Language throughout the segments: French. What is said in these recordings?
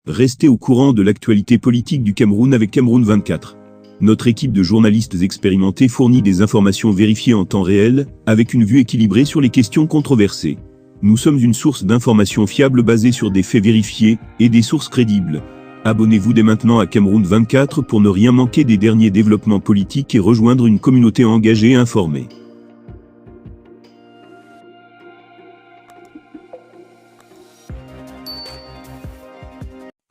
Restez au courant de l'actualité politique du Cameroun avec Cameroun 24. Notre équipe de journalistes expérimentés fournit des informations vérifiées en temps réel, avec une vue équilibrée sur les questions controversées. Nous sommes une source d'informations fiables basée sur des faits vérifiés et des sources crédibles. Abonnez-vous dès maintenant à Cameroun 24 pour ne rien manquer des derniers développements politiques et rejoindre une communauté engagée et informée.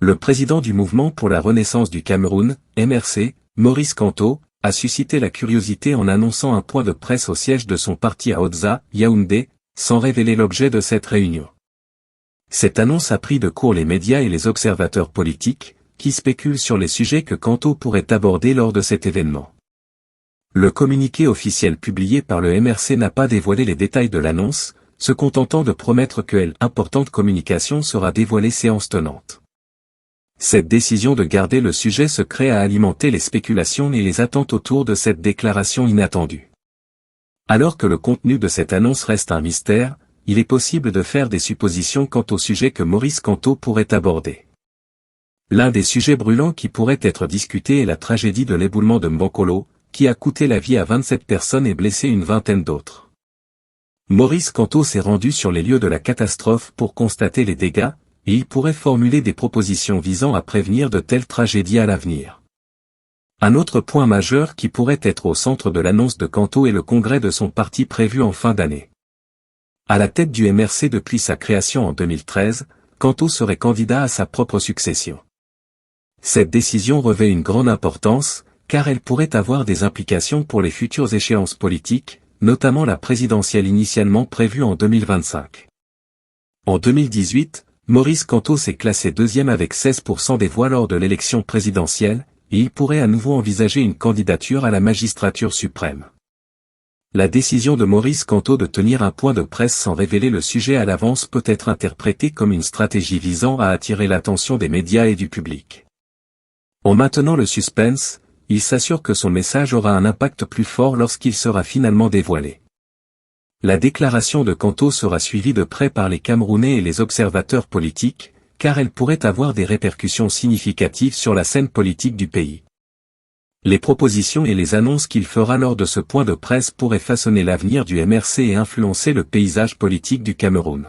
Le président du Mouvement pour la Renaissance du Cameroun, MRC, Maurice Kamto, a suscité la curiosité en annonçant un point de presse au siège de son parti à Otza, Yaoundé, sans révéler l'objet de cette réunion. Cette annonce a pris de court les médias et les observateurs politiques, qui spéculent sur les sujets que Kamto pourrait aborder lors de cet événement. Le communiqué officiel publié par le MRC n'a pas dévoilé les détails de l'annonce, se contentant de promettre que l'importante communication sera dévoilée séance tenante. Cette décision de garder le sujet secret a alimenté les spéculations et les attentes autour de cette déclaration inattendue. Alors que le contenu de cette annonce reste un mystère, il est possible de faire des suppositions quant au sujet que Maurice Kamto pourrait aborder. L'un des sujets brûlants qui pourrait être discuté est la tragédie de l'éboulement de Mbokolo, qui a coûté la vie à 27 personnes et blessé une vingtaine d'autres. Maurice Kamto s'est rendu sur les lieux de la catastrophe pour constater les dégâts, et il pourrait formuler des propositions visant à prévenir de telles tragédies à l'avenir. Un autre point majeur qui pourrait être au centre de l'annonce de Kamto est le congrès de son parti prévu en fin d'année. À la tête du MRC depuis sa création en 2013, Kamto serait candidat à sa propre succession. Cette décision revêt une grande importance, car elle pourrait avoir des implications pour les futures échéances politiques, notamment la présidentielle initialement prévue en 2025. En 2018, Maurice Kamto s'est classé deuxième avec 16% des voix lors de l'élection présidentielle, et il pourrait à nouveau envisager une candidature à la magistrature suprême. La décision de Maurice Kamto de tenir un point de presse sans révéler le sujet à l'avance peut être interprétée comme une stratégie visant à attirer l'attention des médias et du public. En maintenant le suspense, il s'assure que son message aura un impact plus fort lorsqu'il sera finalement dévoilé. La déclaration de Kamto sera suivie de près par les Camerounais et les observateurs politiques, car elle pourrait avoir des répercussions significatives sur la scène politique du pays. Les propositions et les annonces qu'il fera lors de ce point de presse pourraient façonner l'avenir du MRC et influencer le paysage politique du Cameroun.